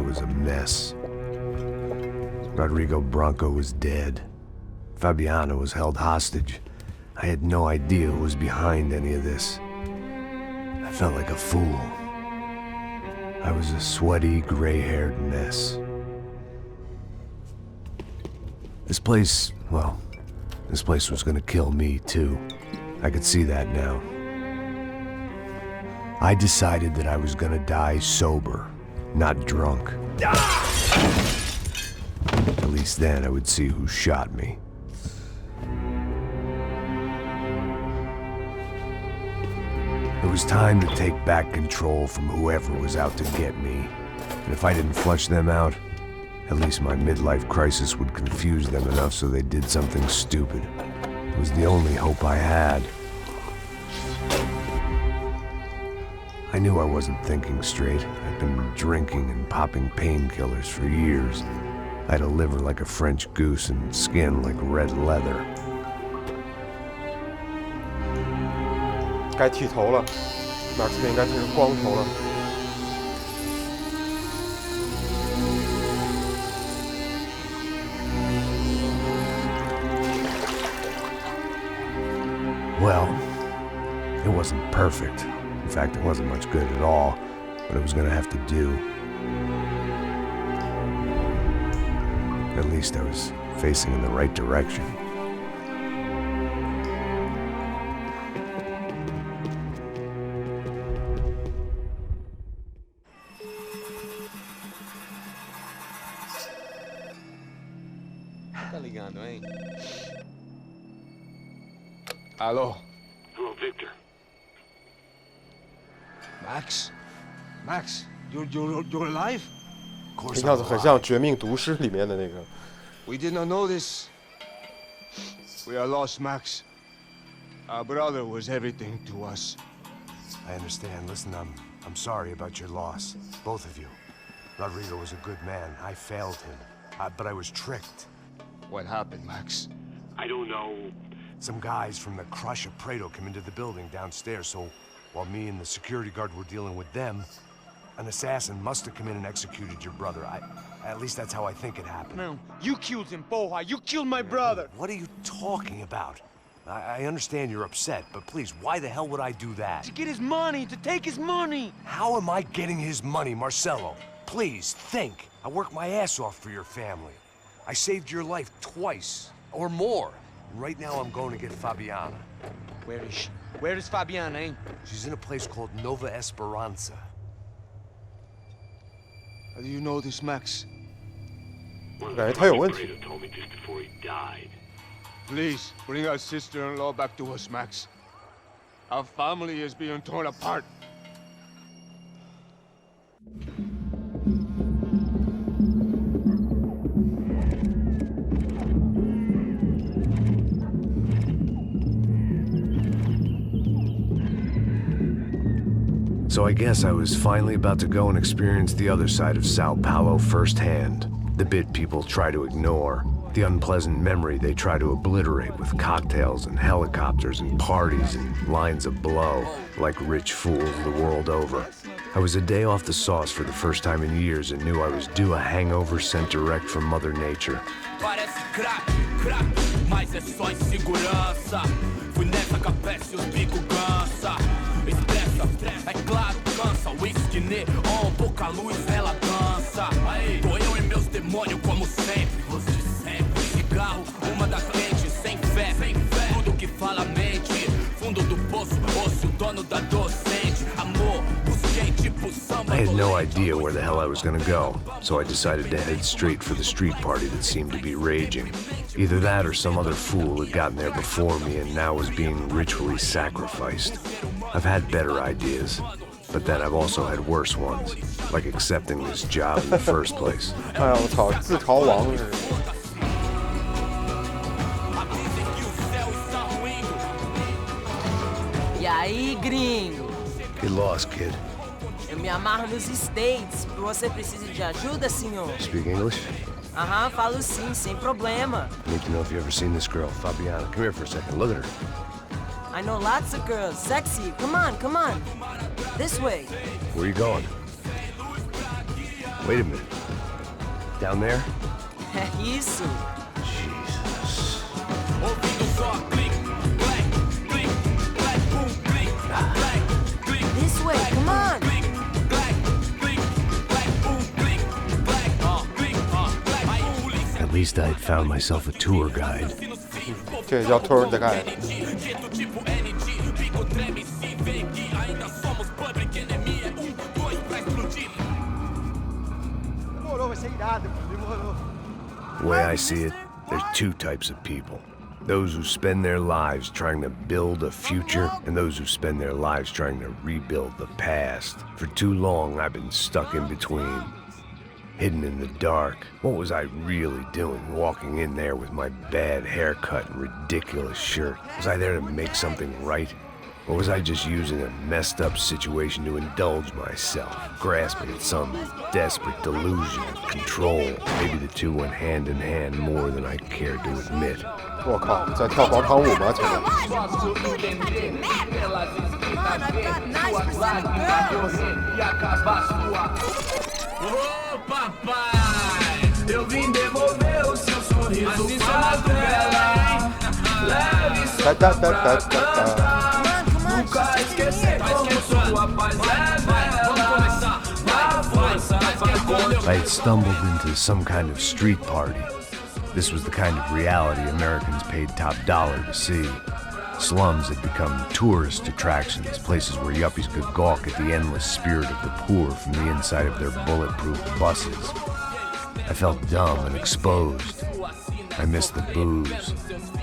was a mess. Rodrigo Branco was dead. Fabiana was held hostage. I had no idea who was behind any of this. I felt like a fool. I was a sweaty, gray-haired mess. This place was gonna kill me too. I could see that now. I decided that I was gonna die sober, not drunk. At least then I would see who shot me. It was time to take back control from whoever was out to get me. And if I didn't flush them out, at least my midlife crisis would confuse them enough so they did something stupid. It was the only hope I had. I knew I wasn't thinking straight. I'd been drinking and popping painkillers for years. I had a liver like a French goose and skin like red leather. 该剃头了，马克思应该剃成光头了。Well, it wasn't perfect. In fact, it wasn't much good at all, but it was gonna have to do. At least I was facing in the right direction. Tá ligando, hein? Alô? Hello, Victor. Max, you're alive? Of course 这样子很像《绝命毒师》里面的那个。We did not know this. We are lost, Max. Our brother was everything to us. I understand. Listen, I'm sorry about your loss. Both of you. Rodrigo was a good man. I failed him. But I was tricked. What happened, Max? I don't know. Some guys from the Crush of Prado came into the building downstairs, so while me and the security guard were dealing with them, an assassin must have come in and executed your brother. At least that's how I think it happened. No, you killed him, Porra. You killed my brother. What are you talking about? I understand you're upset, but please, why the hell would I do that? To get his money, to take his money. How am I getting his money, Marcelo? Please, think. I worked my ass off for your family. I saved your life twice, or more. Right now I'm going to get Fabiana. Where is she? Where is Fabiana, eh? She's in a place called Nova Esperanza. How do you know this, Max? One of Okay, the tell you Crush what. of Prado told me just before he died. Please, bring our sister-in-law back to us, Max. Our family is being torn apart. So I guess I was finally about to go and experience the other side of Sao Paulo firsthand. The bit people try to ignore. The unpleasant memory they try to obliterate with cocktails and helicopters and parties and lines of blow, like rich fools the world over. I was a day off the sauce for the first time in years and knew I was due a hangover sent direct from Mother Nature. Parece crack, mas é só insegurança. Fui nessa capete, os bico cansa. Estressa, é claro, cansa. Whisky neon, pouca luz, ela dança. Tô eu e meus demônios como sempre. Você sempre. Cigarro, uma das lentes, sem fé. Tudo que fala mente. Fundo do poço, osso, dono da docente. Amor, busquei tipo samba. I had no idea where the hell I was gonna go, so I decided to head straight for the street party that seemed to be raging. Either that or some other fool had gotten there before me and now was being ritually sacrificed. I've had better ideas, but then I've also had worse ones, like accepting this job in the first place. 哎呀，我操，自嘲王是。E aí, gringo? Get lost, kid. Eu me amarro nos States. Você precisa de ajuda, senhor? Speak English? Aham, falo sim, sem problema. Need to know if you've ever seen this girl, Fabiana. Come here for a second. Look at her. I know lots of girls. Sexy. Come on, come on. This way. Where are you going? Wait a minute. Down there? É isso. Jesus. Ouvindo só clique, clack, clique, clack, boom, clique, clack, clique. This way, come on. Clique, clack, clique, clack, boom, clique, clack, clique, clack. Aí polícia. At least I'd found myself a tour guide. 这叫 tour the guide。 Jeito tipo NG, bico treme, se vê que ainda somos public enemy. 2 pra explodir. Demorou, vai ser irado, demorou. The way I see it, there's two types of people. Those who spend their lives trying to build a future, and those who spend their lives trying to rebuild the past. For too long, I've been stuck in between. Hidden in the dark. What was I really doing walking in there with my bad haircut and ridiculous shirt? Was I there to make something right? Or was I just using a messed up situation to indulge myself, grasping at some desperate delusion of control? Maybe the two went hand in hand more than I cared to admit. 我靠，你在跳广场舞吗？这个 Come on, I've got 9% girls. Ô papai, eu vim devolver o seu sorriso favela, hein? Leve seu Da. nunca esquecer como sua paz é bela. Na força vai I had stumbled into some kind of street party. This was the kind of reality Americans paid top dollar to see. Slums had become tourist attractions, places where yuppies could gawk at the endless spirit of the poor from the inside of their bulletproof buses. I felt dumb and exposed. I missed the booze.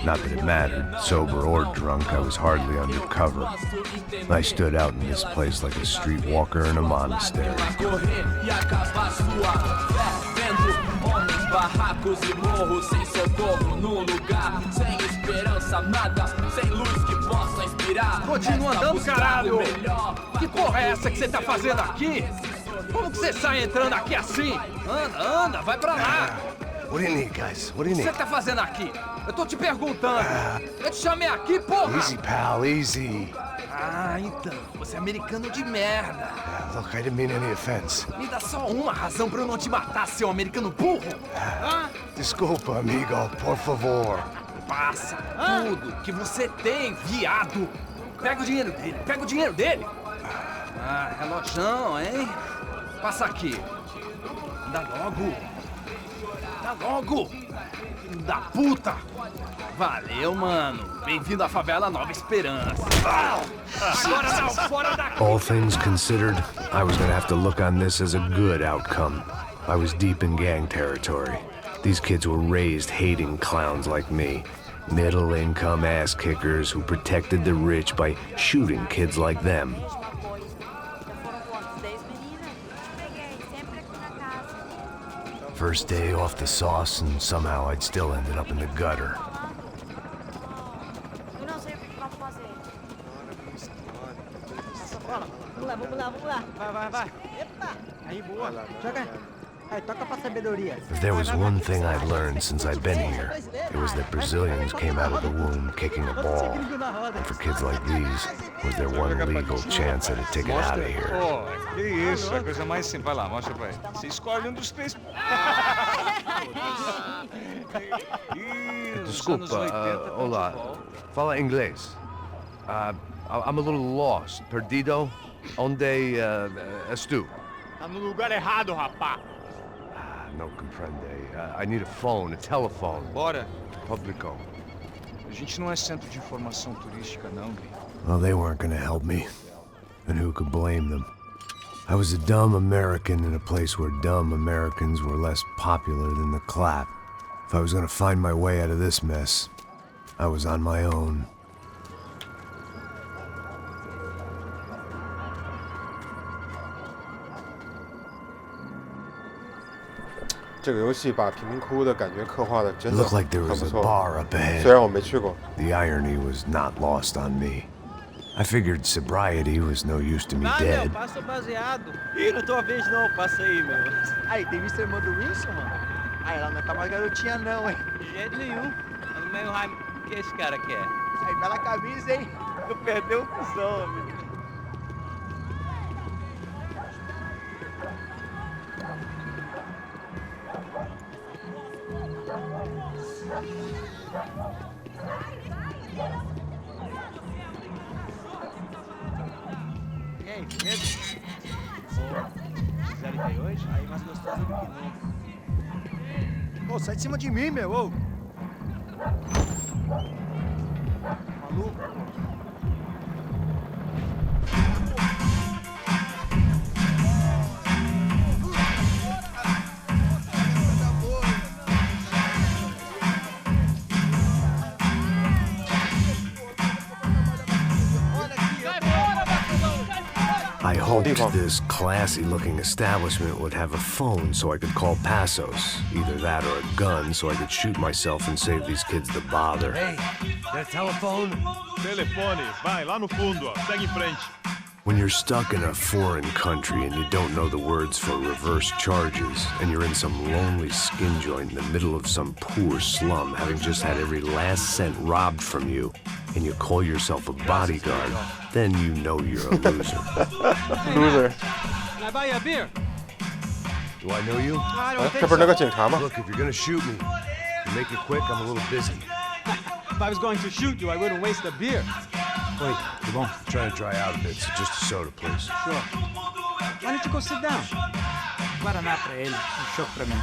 Not that it mattered, sober or drunk, I was hardly undercover. I stood out in this place like a streetwalker in a monastery. barracos e morros sem socorro num lugar sem esperança, nada, sem luz que possa inspirar. Continua andando, caralho! Que porra é essa que você tá fazendo aqui? Como que você sai entrando aqui assim? Anda, vai pra lá! What do you need, guys? What do you O que need? você tá fazendo aqui? Eu tô te perguntando. Eu te chamei aqui, porra! Easy, pal, easy. Ah, então, você é americano de merda. Look, I didn't mean any offense. Me dá só uma razão pra eu não te matar, seu americano burro. Desculpa, amigo, por favor. Passa tudo que você tem, viado. Pega o dinheiro dele, Ah, relojão, hein? Passa aqui. Dá logo. Filho da puta. Valeu, mano. Bem-vindo à favela Nova Esperança. Agora não, fora daqui. All things considered, I was gonna have to look on this as a good outcome. I was deep in gang territory. These kids were raised hating clowns like me. Middle-income ass-kickers who protected the rich by shooting kids like them. First day off the sauce, and somehow I'd still ended up in the gutter. Vamos lá. Vai. Epa! Aí, boa. Joga. Aí, toca pra sabedoria. If there was one thing I'd learned since I'd been here, it was that Brazilians came out of the womb kicking a ball. And for kids like these, was their one legal chance at a ticket out of here. Pô, que isso, a coisa mais simples. Vai lá, mostra pra ele. Você escolhe um dos três. Desculpa, olá. Fala inglês. I'm a little lost. Perdido? Onde és tu? Tá no lugar errado, rapá. Não compreende. I need a phone, a telephone. Bora. Publico. A gente não é centro de informação turística, não, Gui. Well, they weren't gonna help me. And who could blame them? I was a dumb American in a place where dumb Americans were less popular than the clap. If I was gonna find my way out of this mess, I was on my own. It 这个游戏把贫民窟的感觉刻画的真的 Looked like there 很 was 不 a 错。 bar up ahead. 虽然我没去过。 The irony was not lost on me. I figured sobriety was no use to me Vai, dead. meu, passa baseado. Ih, não é tua vez não, passa aí, meu. Aí, tem visto a irmã do Wilson, mano? Aí, ela não tá mais garotinha não, hein? De jeito nenhum. É meio raio que esse cara quer. Aí, bela camisa, hein? Tu perdeu o cuzão, amigo. aí, beleza? Quiser ter hoje? Aí mais gostoso do que nunca. Ô, sai de cima de mim, meu, ô! Maluco, I hoped this classy-looking establishment would have a phone so I could call Passos. Either that or a gun so I could shoot myself and save these kids the bother. Hey, got a telephone? Telefone, vai, lá no fundo, ó. Segue em frente. When you're stuck in a foreign country and you don't know the words for reverse charges, and you're in some lonely skin joint in the middle of some poor slum, having just had every last cent robbed from you, and you call yourself a bodyguard, then you know you're a loser. Loser. Can I buy you a beer? Do I know you? I don't think 这不是那个警 so. 察吗？ Look, if you're gonna shoot me, you make it quick, I'm a little busy. If I was going to shoot you, I wouldn't waste a beer. Wait, come on. I'm trying to dry out a bit, so just a soda, please. Sure. Why don't you go sit down? Guaraná pra ele, chopp pra mim.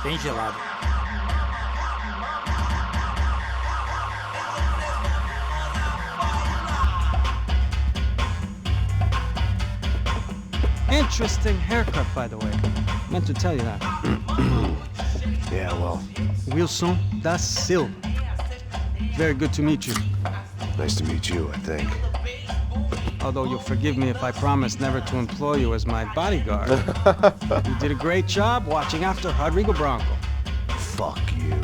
Bem gelado. Interesting haircut, by the way. Meant to tell you that. Yeah, well, Wilson da Silva. Very good to meet you. nice to meet you, I think. Although you'll forgive me if I promise never to employ you as my bodyguard. You did a great job watching after Rodrigo Branco. Fuck you.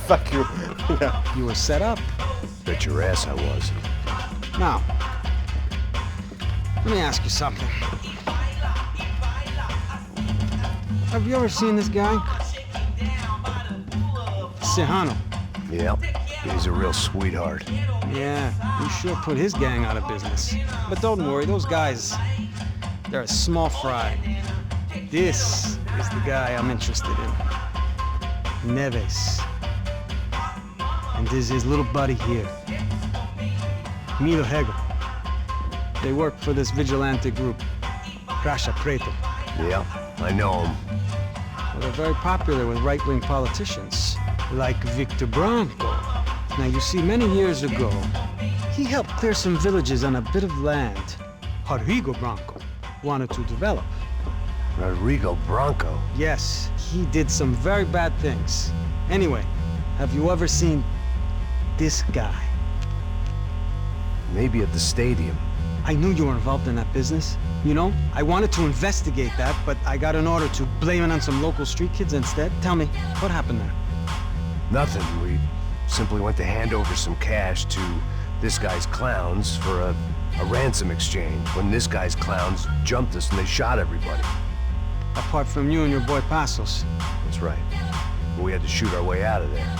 Fuck you. Yeah. You were set up. Bet your ass I was. Now, let me ask you something. Have you ever seen this guy? Sejano. Yep, he's a real sweetheart. Yeah, he sure put his gang out of business. But don't worry, those guys, they're a small fry. This is the guy I'm interested in. Neves. And this is his little buddy here. Milo Hegel. They work for this vigilante group, Crasha Preto. Yep, I know him. Well, they're very popular with right-wing politicians, like Victor Branco. Now, you see, many years ago, he helped clear some villages on a bit of land Rodrigo Branco wanted to develop. Rodrigo Branco? Yes, he did some very bad things. Anyway, have you ever seen this guy? Maybe at the stadium. I knew you were involved in that business. You know, I wanted to investigate that, but I got an order to blame it on some local street kids instead. Tell me, what happened there? Nothing. We simply went to hand over some cash to this guy's clowns for a ransom exchange when this guy's clowns jumped us and they shot everybody. Apart from you and your boy Passos. That's right. But we had to shoot our way out of there.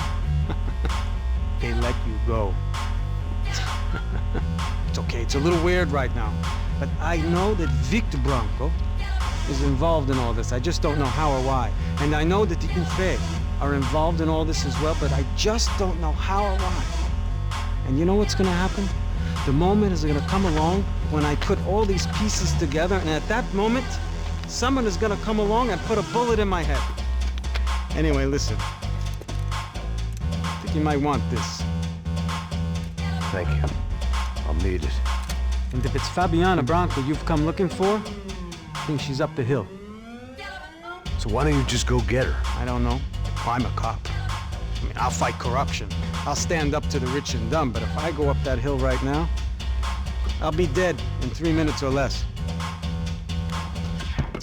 They let you go. It's okay, it's a little weird right now. But I know that Victor Branco is involved in all this. I just don't know how or why. And I know that the UFE are involved in all this as well, but I just don't know how or why. And you know what's gonna happen? The moment is gonna come along when I put all these pieces together, and at that moment, someone is gonna come along and put a bullet in my head. Anyway, listen. I think you might want this. Thank you. I'll need it. And if it's Fabiana Branco you've come looking for, I think she's up the hill. So why don't you just go get her? I don't know. I'm a cop. I mean, I'll fight corruption. I'll stand up to the rich and dumb, but if I go up that hill right now, I'll be dead in 3 minutes or less.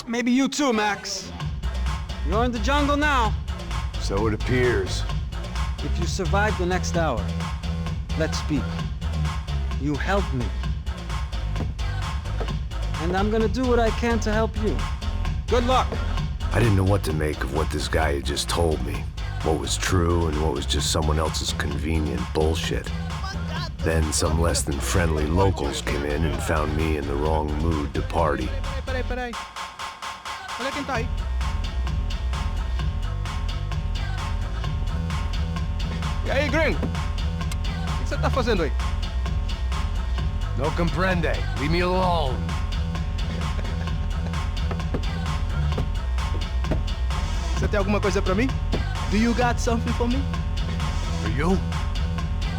Maybe you too, Max. You're in the jungle now. So it appears. If you survive the next hour, let's speak. You help me. And I'm gonna do what I can to help you. Good luck. I didn't know what to make of what this guy had just told me. What was true and what was just someone else's convenient bullshit. Then some less than friendly locals came in and found me in the wrong mood to party. Peraí. Olha quem tá aí. E aí, gringo? O que você tá fazendo aí? No comprende. Leave me alone. tem alguma coisa pra mim? Do you got something for me? For you?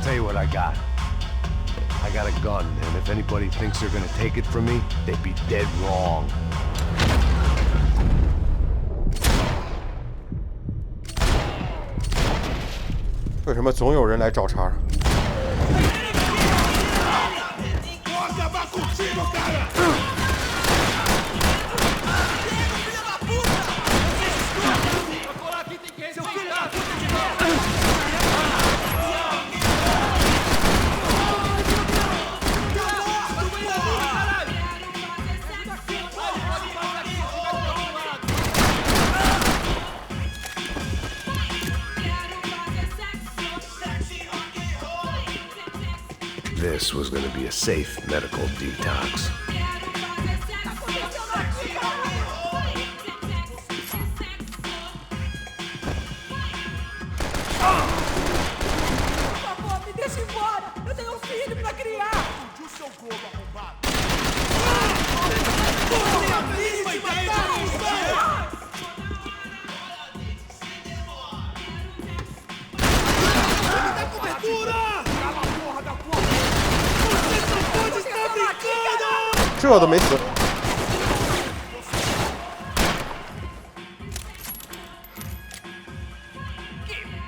Tell you what I got. I got a gun, and if anybody thinks they're gonna take it from me, they'd be dead wrong. 为什么总有人来找茬？ This was going to be a safe medical detox. Por favor, me deixa embora! Eu tenho um filho pra criar! O seu gordo arrombado! Cobertura! 这都没死。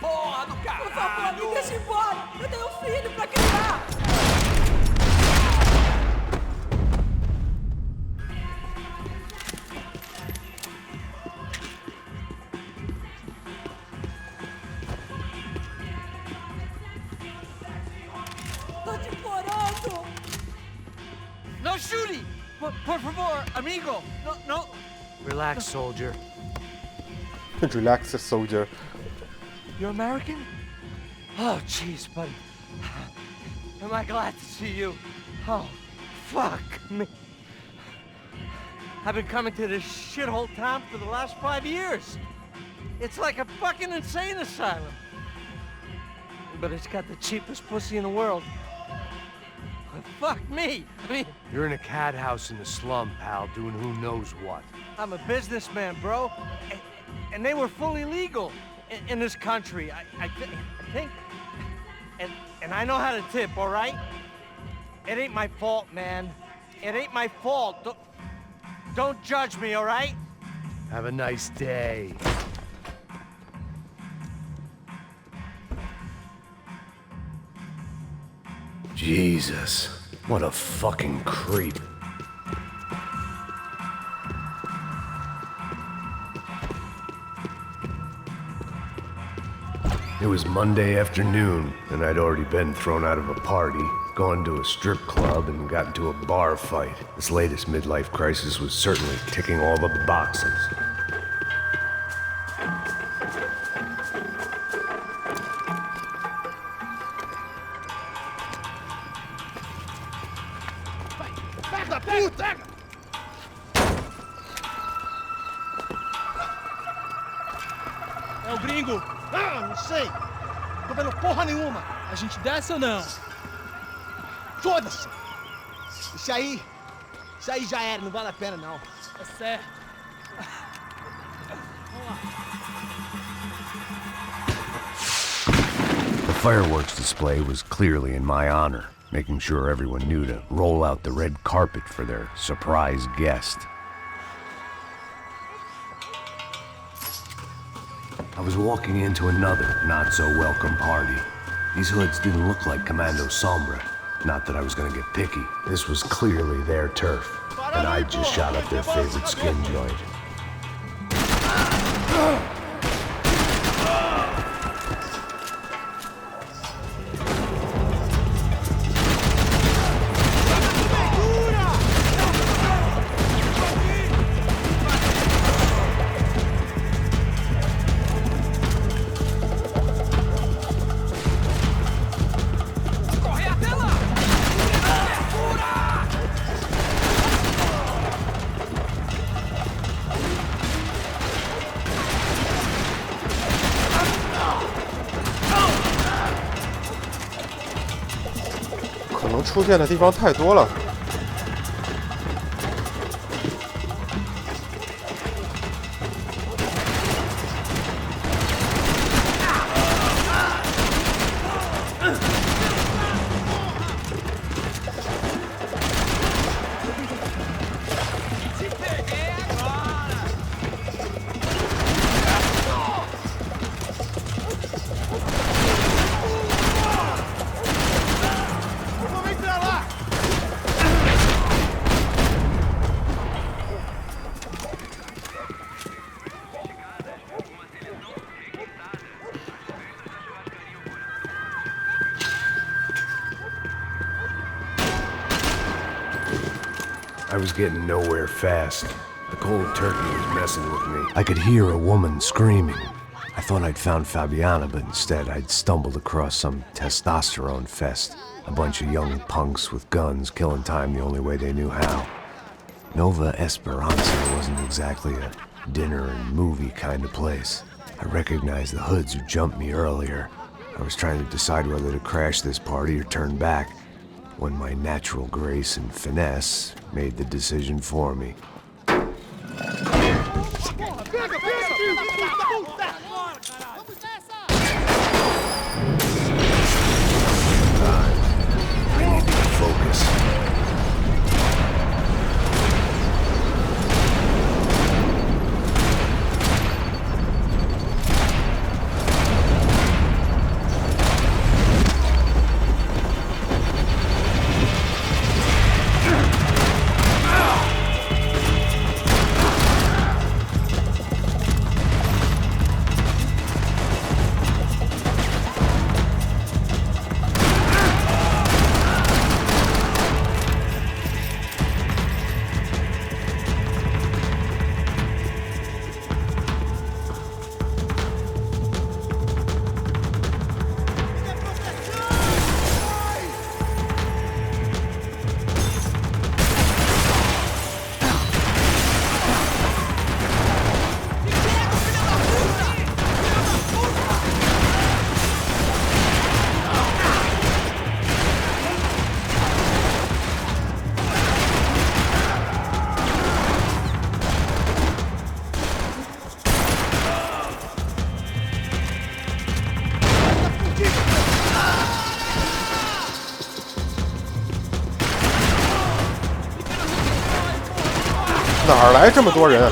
Por favor, me deixa embora! Eu tenho um filho pra criar! Tô te implorando! No shooting! Por favor, amigo! No. Relax, soldier. Relax, soldier. You're American? Oh, jeez, buddy. Am I glad to see you? Oh, fuck me. I've been coming to this shithole town for the last 5 years. It's like a fucking insane asylum. But it's got the cheapest pussy in the world. Fuck me. I mean, You're in a cat house in the slum, pal, doing who knows what. I'm a businessman, bro. And they were fully legal in this country. I think. And I know how to tip, all right? It ain't my fault, man. It ain't my fault. Don't judge me, all right? Have a nice day. Jesus, what a fucking creep. It was Monday afternoon, and I'd already been thrown out of a party, gone to a strip club, and got into a bar fight. This latest midlife crisis was certainly ticking all the boxes. Puta! É o gringo. Ah, não sei. Tô vendo porra nenhuma. A gente desce ou não? Foda-se. Isso aí já era, não vale a pena não. É certo. The fireworks display was clearly in my honor, making sure everyone knew to roll out the red carpet for their surprise guest. I was walking into another not-so-welcome party. These hoods didn't look like Commando Sombra. Not that I was gonna get picky. This was clearly their turf, and I just shot up their favorite skin joint.能出现的地方太多了。I was getting nowhere fast. The cold turkey was messing with me. I could hear a woman screaming. I thought I'd found Fabiana, but instead I'd stumbled across some testosterone fest. A bunch of young punks with guns killing time the only way they knew how. Nova Esperanza wasn't exactly a dinner and movie kind of place. I recognized the hoods who jumped me earlier. I was trying to decide whether to crash this party or turn back, when my natural grace and finesse made the decision for me. I need to focus.哪儿来这么多人？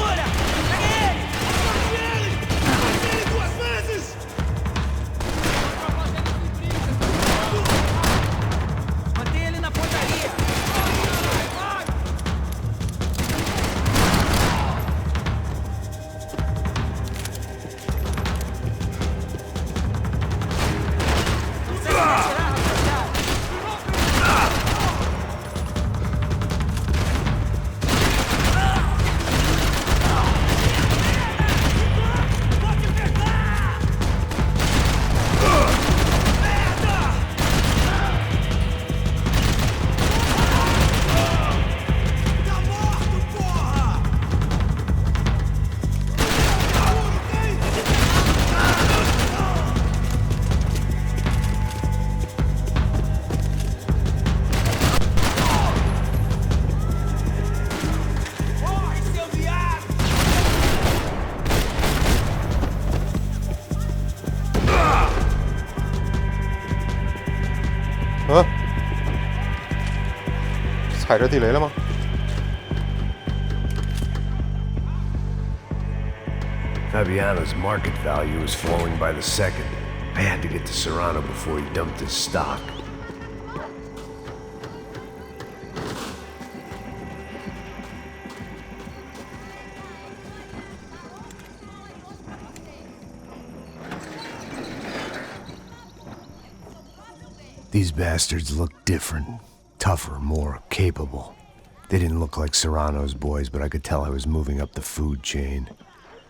踩着地雷了吗？ Fabiana's market value was falling by the second. I had to get to Serrano before he dumped his stock. These bastards looked different, tougher, more capable. They didn't look like Serrano's boys, but I could tell I was moving up the food chain.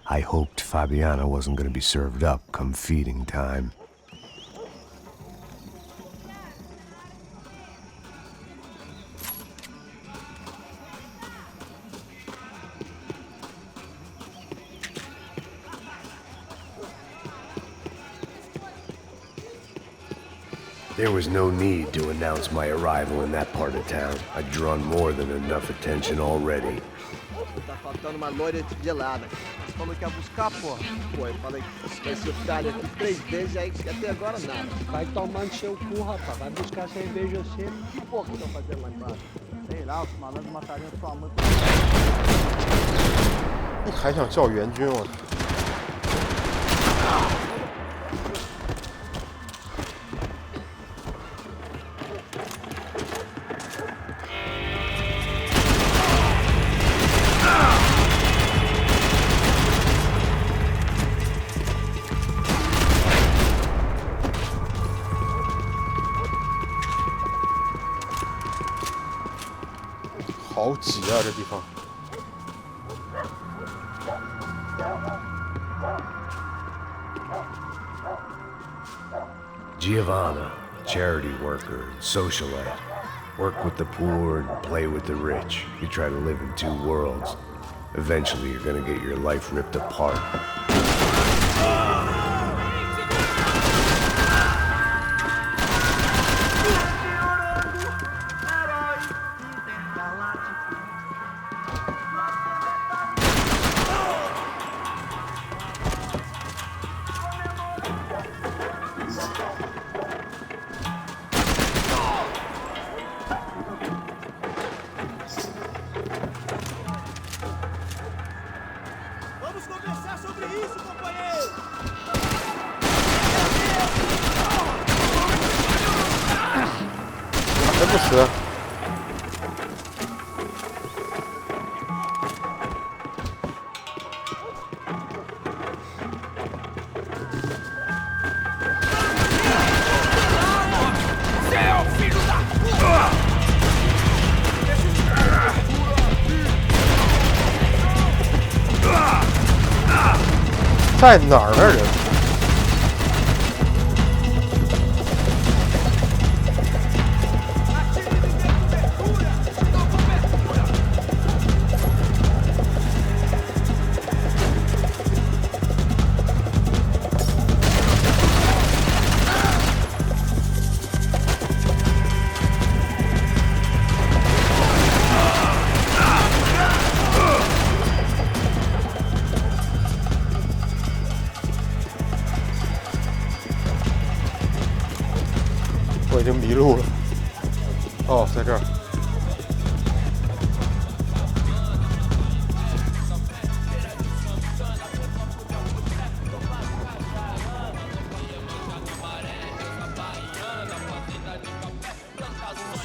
I hoped Fabiana wasn't going to be served up come feeding time. There was no need to announce my arrival in that part of town. I'd drawn more than enough attention already. Tá faltando uma loira gelada. Você falou que ia buscar, pô. Pô, eu falei que você ficar ali aqui 3 vezes aí, até agora nada. Vai tomando seu cu, rapaz. Vai buscar cerveja você. Que porra que estão fazendo lá embaixo? Sei lá, os malandros matariam sua mãe. 你还想叫援军啊？ 好好挤啊，这地方。Giovanna, charity worker and socialite. Work with the poor and play with the rich. You try to live in two worlds. Eventually, you're gonna get your life ripped apart. Vamos conversar sobre isso, companheiro! Até você. Tá 在哪儿呢，人？ 我已经迷路了。哦，在这儿。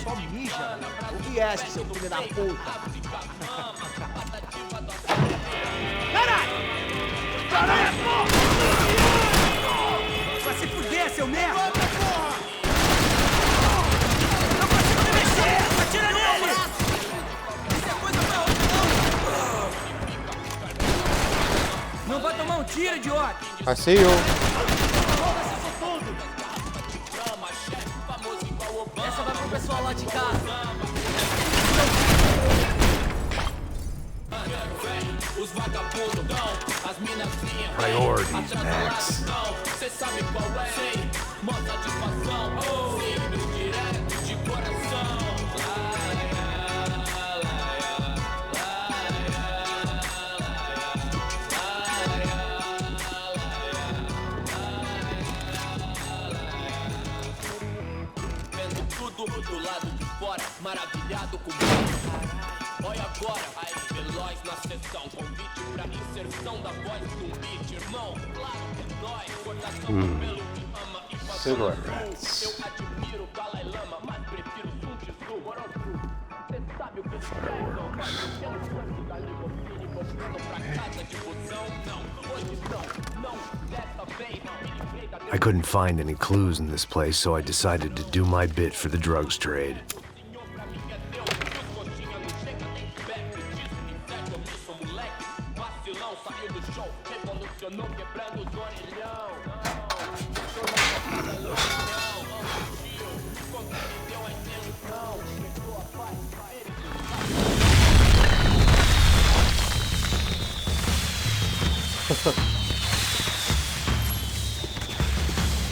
Só mija? O que é, seu filho da puta? Caralho! Caralho, porra! Vai se fuder, seu merda! Atira nele! Isso é coisa pra outro, não! Não vai tomar tiro, idiota! I see you. Essa vai pro pessoal lá de casa. Priorities, Max. Cê sabe qual é? Mó satisfação. Signo direto de coração. Vendo tudo do lado de fora, maravilhado com olha agora, aí veloz na sessão. Convite pra inserção da voz num beat, irmão. Claro que dói, cortação pelo que ama e Cigarettes. eu admiro o Dalai Lama, mas prefiro Sun Tzu. Cê sabe o que pregam? Pelo corpo da limusine, voltando pra casa de busão. Não, hoje não, dessa vez. I couldn't find any clues in this place, so I decided to do my bit for the drugs trade.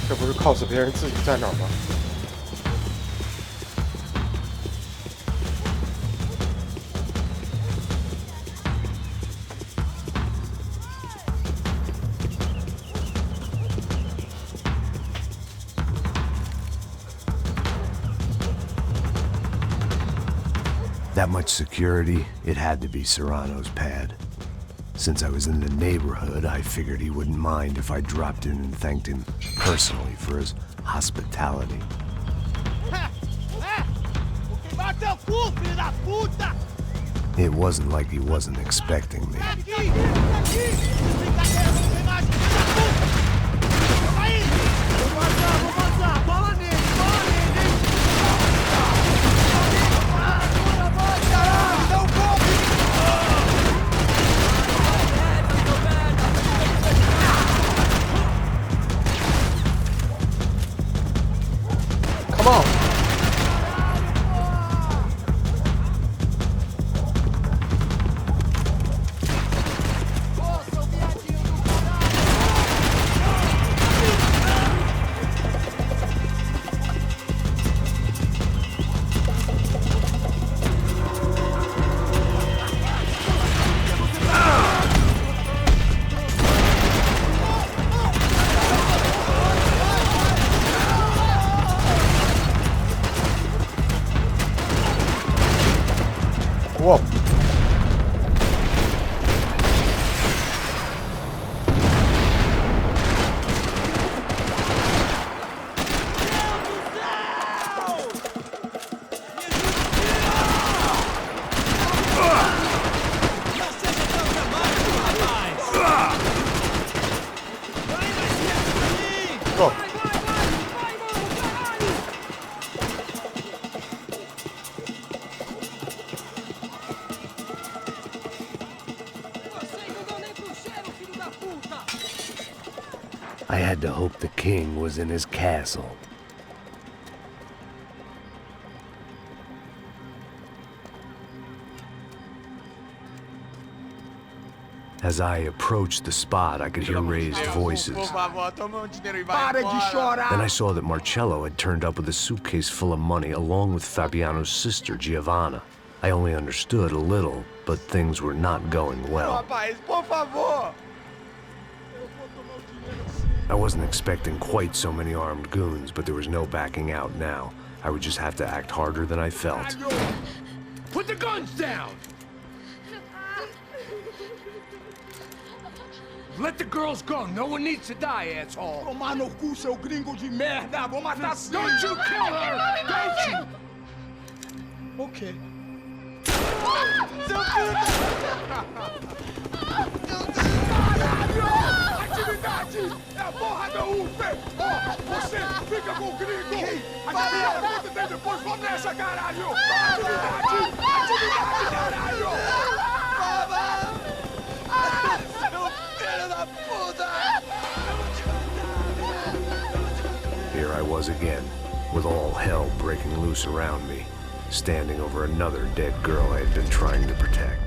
这不是 cos 别人自己在哪儿吗？ That much security, it had to be Serrano's pad. Since I was in the neighborhood, I figured he wouldn't mind if I dropped in and thanked him personally for his hospitality. Bateu o cu, filho da puta! It wasn't like he wasn't expecting me. Aqui! Brincadeira, não tem mais, filho da puta! Calma aí! Vou passar! Bola nele, hein? Dá um I had to hope the king was in his castle. As I approached the spot, I could hear raised voices. Then I saw that Marcello had turned up with a suitcase full of money along with Fabiano's sister, Giovanna. I only understood a little, but things were not going well. I wasn't expecting quite so many armed goons, but there was no backing out now. I would just have to act harder than I felt. Put the guns down! Let the girls go. No one needs to die, asshole. Tomar no cu, seu gringo de merda! Vou matar sim! Don't you kill her! Don't you! Ok. Caralho! Atividade! É a porra da UP! Ó, você fica com o gringo! A galera conta dele depois, vamos nessa, caralho! Atividade! Atividade, caralho! Here I was again, with all hell breaking loose around me, standing over another dead girl I had been trying to protect.